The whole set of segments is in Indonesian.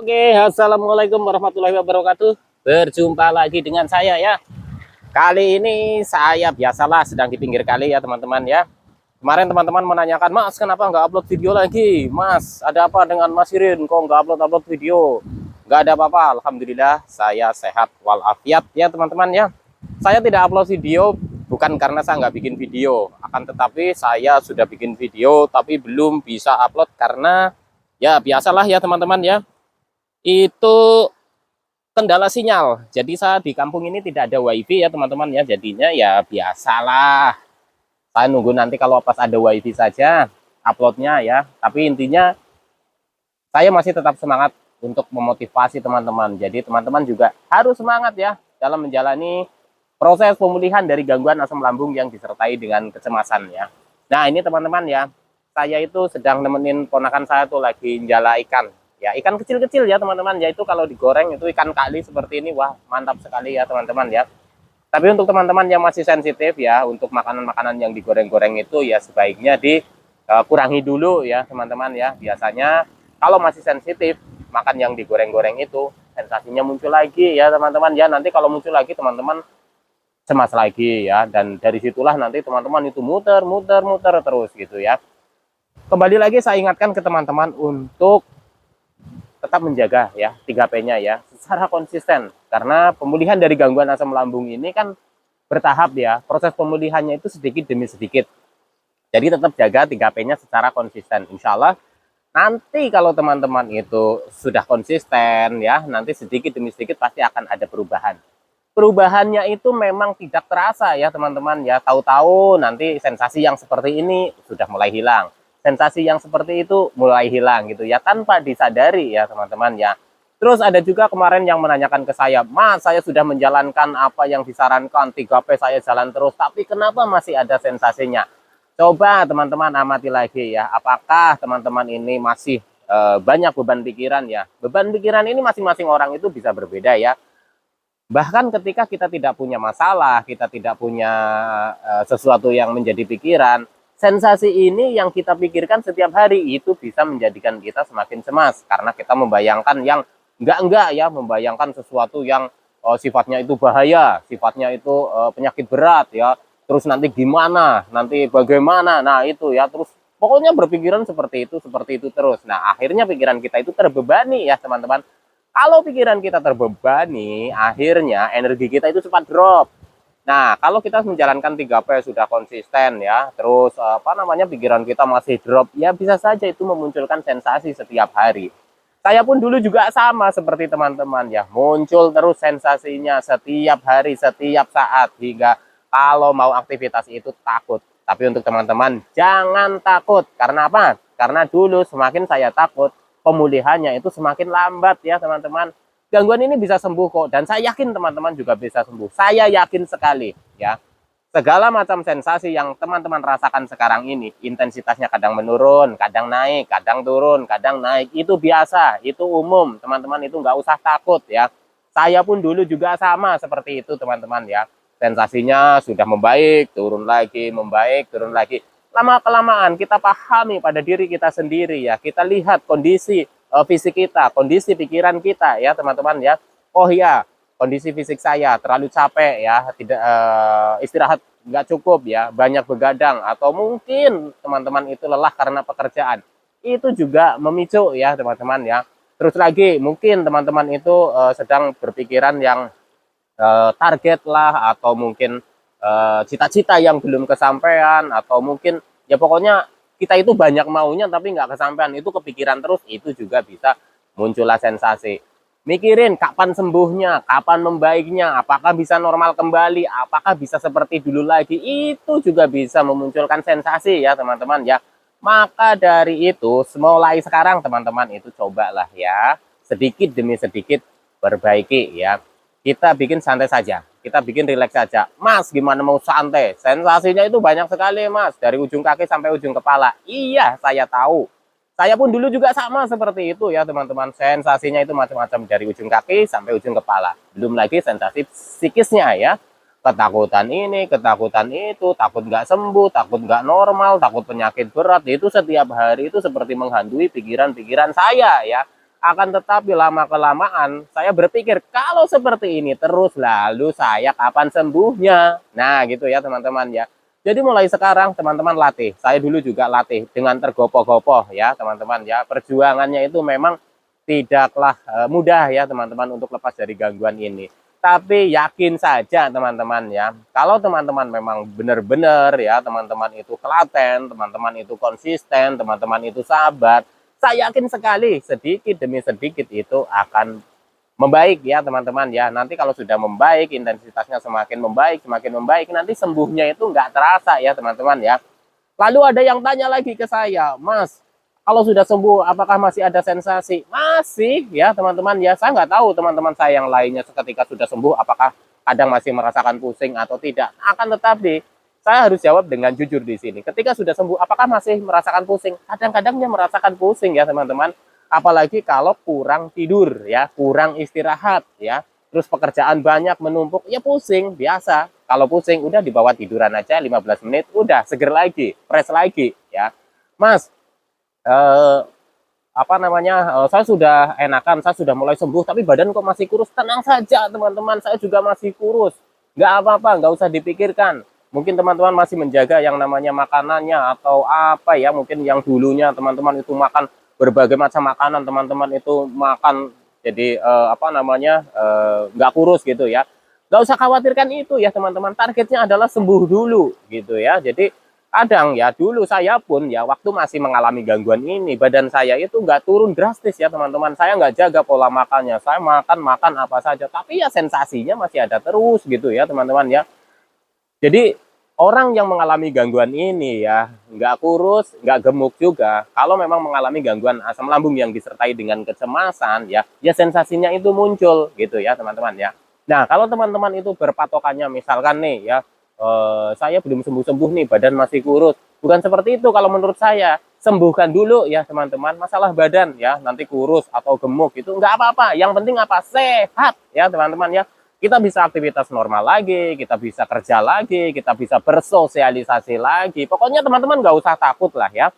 Oke, assalamualaikum warahmatullahi wabarakatuh. Berjumpa lagi dengan saya ya. Kali ini saya biasalah sedang di pinggir kali ya teman-teman ya. Kemarin teman-teman menanyakan, Mas kenapa nggak upload video lagi? Mas, ada apa dengan Mas Irin? Kok nggak upload video? Nggak ada apa-apa, Alhamdulillah saya sehat walafiat ya teman-teman ya. Saya tidak upload video bukan karena saya nggak bikin video, akan tetapi saya sudah bikin video tapi belum bisa upload karena ya biasalah ya teman-teman ya. Itu kendala sinyal. Jadi saya di kampung ini tidak ada wifi ya teman-teman ya. Jadinya ya biasalah. Saya nunggu nanti kalau pas ada wifi saja uploadnya ya. Tapi intinya saya masih tetap semangat untuk memotivasi teman-teman. Jadi teman-teman juga harus semangat ya dalam menjalani proses pemulihan dari gangguan asam lambung yang disertai dengan kecemasan ya. Nah ini teman-teman ya. Saya itu sedang nemenin ponakan saya tuh lagi njala ikan. Ya, ikan kecil-kecil ya teman-teman, yaitu kalau digoreng itu ikan kali seperti ini, wah mantap sekali ya teman-teman ya. Tapi untuk teman-teman yang masih sensitif ya, untuk makanan-makanan yang digoreng-goreng itu ya sebaiknya dikurangi dulu ya teman-teman ya. Biasanya kalau masih sensitif, makan yang digoreng-goreng itu sensasinya muncul lagi ya teman-teman ya. Nanti kalau muncul lagi teman-teman cemas lagi ya, dan dari situlah nanti teman-teman itu muter terus gitu ya. Kembali lagi saya ingatkan ke teman-teman untuk tetap menjaga ya 3P-nya ya secara konsisten, karena pemulihan dari gangguan asam lambung ini kan bertahap ya, proses pemulihannya itu sedikit demi sedikit. Jadi tetap jaga 3P-nya secara konsisten. Insya Allah nanti kalau teman-teman itu sudah konsisten ya, nanti sedikit demi sedikit pasti akan ada perubahan. Perubahannya itu memang tidak terasa ya teman-teman ya, tahu-tahu nanti sensasi yang seperti ini sudah mulai hilang, sensasi yang seperti itu mulai hilang gitu ya, tanpa disadari ya teman-teman ya. Terus ada juga kemarin yang menanyakan ke saya, Mas saya sudah menjalankan apa yang disarankan 3P, saya jalan terus tapi kenapa masih ada sensasinya? Coba teman-teman amati lagi ya, apakah teman-teman ini masih banyak beban pikiran ya. Beban pikiran ini masing-masing orang itu bisa berbeda ya. Bahkan ketika kita tidak punya masalah, kita tidak punya sesuatu yang menjadi pikiran, sensasi ini yang kita pikirkan setiap hari itu bisa menjadikan kita semakin cemas, karena kita membayangkan yang enggak ya, membayangkan sesuatu yang sifatnya itu bahaya, sifatnya itu penyakit berat ya, terus nanti gimana, nanti bagaimana, nah itu ya, terus pokoknya berpikiran seperti itu terus. Nah akhirnya pikiran kita itu terbebani ya teman-teman. Kalau pikiran kita terbebani, akhirnya energi kita itu cepat drop. Nah, kalau kita menjalankan 3P sudah konsisten ya, terus pikiran kita masih drop, ya bisa saja itu memunculkan sensasi setiap hari. Saya pun dulu juga sama seperti teman-teman ya, muncul terus sensasinya setiap hari, setiap saat, hingga kalau mau aktivitas itu takut. Tapi untuk teman-teman jangan takut. Karena apa? Karena dulu semakin saya takut, pemulihannya itu semakin lambat ya teman-teman. Gangguan ini bisa sembuh kok, dan saya yakin teman-teman juga bisa sembuh. Saya yakin sekali ya. Segala macam sensasi yang teman-teman rasakan sekarang ini, intensitasnya kadang menurun, kadang naik, kadang turun, kadang naik, itu biasa, itu umum. Teman-teman itu nggak usah takut ya. Saya pun dulu juga sama seperti itu teman-teman ya. Sensasinya sudah membaik, turun lagi, membaik, turun lagi. Lama-kelamaan kita pahami pada diri kita sendiri ya. Kita lihat kondisi fisik kita, kondisi pikiran kita ya teman-teman ya. Oh ya, kondisi fisik saya terlalu capek ya, tidak istirahat nggak cukup ya, banyak begadang, atau mungkin teman-teman itu lelah karena pekerjaan. Itu juga memicu ya teman-teman ya. Terus lagi mungkin teman-teman itu sedang berpikiran yang target lah, atau mungkin cita-cita yang belum kesampaian, atau mungkin ya pokoknya kita itu banyak maunya tapi nggak kesampaian, itu kepikiran terus, itu juga bisa muncullah sensasi. Mikirin kapan sembuhnya, kapan membaiknya, apakah bisa normal kembali, apakah bisa seperti dulu lagi, itu juga bisa memunculkan sensasi ya teman-teman ya. Maka dari itu mulai sekarang teman-teman itu cobalah ya, sedikit demi sedikit perbaiki ya. Kita bikin santai saja, kita bikin rileks saja. Mas gimana mau santai, sensasinya itu banyak sekali Mas, dari ujung kaki sampai ujung kepala. Iya saya tahu, saya pun dulu juga sama seperti itu ya teman-teman. Sensasinya itu macam-macam, dari ujung kaki sampai ujung kepala. Belum lagi sensasi psikisnya ya, ketakutan ini, ketakutan itu, takut nggak sembuh, takut nggak normal, takut penyakit berat. Itu setiap hari itu seperti menghantui pikiran-pikiran saya ya. Akan tetapi lama-kelamaan saya berpikir kalau seperti ini terus lalu saya kapan sembuhnya. Nah gitu ya teman-teman ya. Jadi mulai sekarang teman-teman latih. Saya dulu juga latih dengan tergopoh-gopoh ya teman-teman ya. Perjuangannya itu memang tidaklah mudah ya teman-teman untuk lepas dari gangguan ini. Tapi yakin saja teman-teman ya, kalau teman-teman memang benar-benar ya, teman-teman itu telaten, teman-teman itu konsisten, teman-teman itu sabar, saya yakin sekali sedikit demi sedikit itu akan membaik ya teman-teman ya. Nanti kalau sudah membaik, intensitasnya semakin membaik, nanti sembuhnya itu nggak terasa ya teman-teman ya. Lalu ada yang tanya lagi ke saya, Mas, kalau sudah sembuh, apakah masih ada sensasi? Masih ya teman-teman ya. Saya nggak tahu teman-teman saya yang lainnya ketika sudah sembuh, apakah kadang masih merasakan pusing atau tidak. Akan tetapi, saya harus jawab dengan jujur di sini. Ketika sudah sembuh, apakah masih merasakan pusing? Kadang-kadangnya merasakan pusing ya teman-teman. Apalagi kalau kurang tidur ya, kurang istirahat ya. Terus pekerjaan banyak menumpuk, ya pusing, biasa. Kalau pusing, udah dibawa tiduran aja 15 menit, udah seger lagi, fresh lagi ya. Mas, saya sudah enakan, saya sudah mulai sembuh, tapi badan kok masih kurus. Tenang saja teman-teman, saya juga masih kurus. Nggak apa-apa, nggak usah dipikirkan. Mungkin teman-teman masih menjaga yang namanya makanannya atau apa ya, mungkin yang dulunya teman-teman itu makan berbagai macam makanan, teman-teman itu makan jadi nggak kurus gitu ya. Nggak usah khawatirkan itu ya teman-teman, targetnya adalah sembuh dulu gitu ya. Jadi kadang ya dulu saya pun ya waktu masih mengalami gangguan ini, badan saya itu nggak turun drastis ya teman-teman. Saya nggak jaga pola makannya, saya makan apa saja, tapi ya sensasinya masih ada terus gitu ya teman-teman ya. Jadi orang yang mengalami gangguan ini ya nggak kurus, nggak gemuk juga, kalau memang mengalami gangguan asam lambung yang disertai dengan kecemasan ya sensasinya itu muncul gitu ya teman-teman ya. Nah kalau teman-teman itu berpatokannya misalkan nih ya, saya belum sembuh-sembuh nih, badan masih kurus. Bukan seperti itu kalau menurut saya. Sembuhkan dulu ya teman-teman, masalah badan ya, nanti kurus atau gemuk itu nggak apa-apa. Yang penting apa? Sehat ya teman-teman ya. Kita bisa aktivitas normal lagi, kita bisa kerja lagi, kita bisa bersosialisasi lagi. Pokoknya teman-teman nggak usah takut lah ya.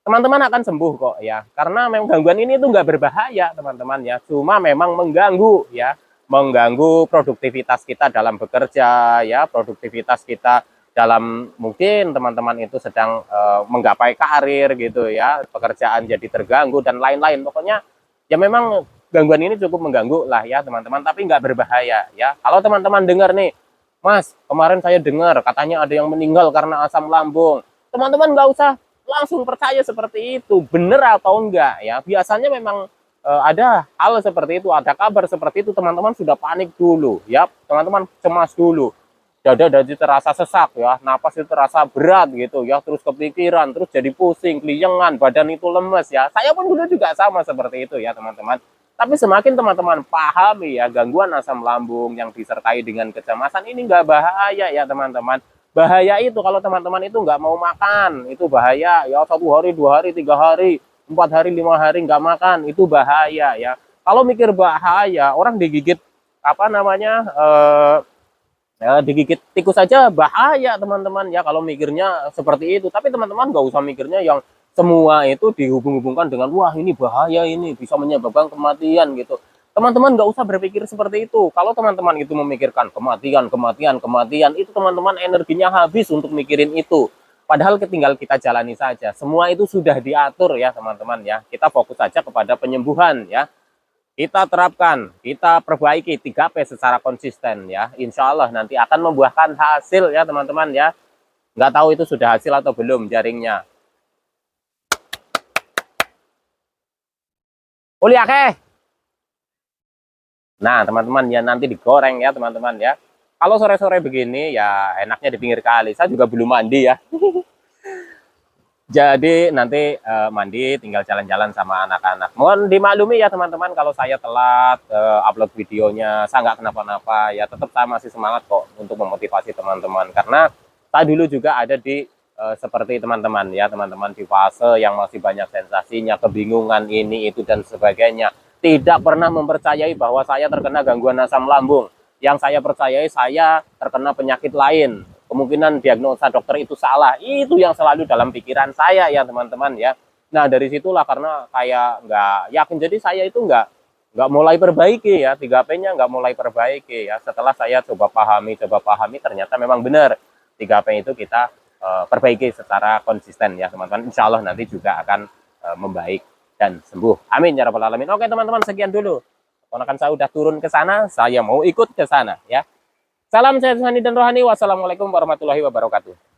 Teman-teman akan sembuh kok ya. Karena memang gangguan ini itu nggak berbahaya teman-teman ya. Cuma memang mengganggu ya, mengganggu produktivitas kita dalam bekerja ya, produktivitas kita dalam mungkin teman-teman itu sedang menggapai karir gitu ya, pekerjaan jadi terganggu dan lain-lain. Pokoknya ya memang gangguan ini cukup mengganggu lah ya teman-teman, tapi nggak berbahaya ya. Kalau teman-teman dengar nih, Mas kemarin saya dengar katanya ada yang meninggal karena asam lambung, teman-teman nggak usah langsung percaya seperti itu, bener atau enggak ya. Biasanya memang ada hal seperti itu, ada kabar seperti itu, teman-teman sudah panik dulu ya, teman-teman cemas dulu, dada jadi terasa sesak ya, napas itu terasa berat gitu ya, terus kepikiran, terus jadi pusing, keliengan, badan itu lemes ya. Saya pun dulu juga sama seperti itu ya teman-teman. Tapi semakin teman-teman pahami ya, gangguan asam lambung yang disertai dengan kecemasan ini nggak bahaya ya teman-teman. Bahaya itu kalau teman-teman itu nggak mau makan, itu bahaya ya. 1 hari, 2 hari, 3 hari, 4 hari, 5 hari nggak makan, itu bahaya ya. Kalau mikir bahaya, orang digigit digigit tikus saja bahaya teman-teman ya kalau mikirnya seperti itu. Tapi teman-teman nggak usah mikirnya yang semua itu dihubung-hubungkan dengan wah ini bahaya, ini bisa menyebabkan kematian gitu. Teman-teman nggak usah berpikir seperti itu. Kalau teman-teman itu memikirkan kematian, itu teman-teman energinya habis untuk mikirin itu. Padahal tinggal kita jalani saja. Semua itu sudah diatur ya teman-teman ya. Kita fokus saja kepada penyembuhan ya. Kita terapkan, kita perbaiki 3P secara konsisten ya. Insya Allah nanti akan membuahkan hasil ya teman-teman ya. Nggak tahu itu sudah hasil atau belum jaringnya. Uli akeh. Nah teman-teman ya, nanti digoreng ya teman-teman ya. Kalau sore-sore begini ya enaknya di pinggir kali. Saya juga belum mandi ya. Jadi nanti mandi tinggal jalan-jalan sama anak-anak. Mohon dimaklumi ya teman-teman kalau saya telat upload videonya. Saya nggak kenapa-napa ya, tetap saya masih semangat kok untuk memotivasi teman-teman. Karena saya dulu juga ada di seperti teman-teman ya, teman-teman di fase yang masih banyak sensasinya, kebingungan ini itu dan sebagainya. Tidak pernah mempercayai bahwa saya terkena gangguan asam lambung. Yang saya percayai saya terkena penyakit lain. Kemungkinan diagnosa dokter itu salah. Itu yang selalu dalam pikiran saya ya teman-teman ya. Nah dari situlah karena kayak nggak yakin, jadi saya itu nggak mulai perbaiki ya, 3P-nya nggak mulai perbaiki ya. Setelah saya coba pahami, ternyata memang benar 3P itu kita perbaiki secara konsisten ya teman-teman. Insya Allah nanti juga akan membaik dan sembuh. Amin ya rabbal alamin. Oke teman-teman, sekian dulu. Ponakan saya udah turun ke sana, saya mau ikut ke sana ya. Salam sehat dan rohani. Wassalamualaikum warahmatullahi wabarakatuh.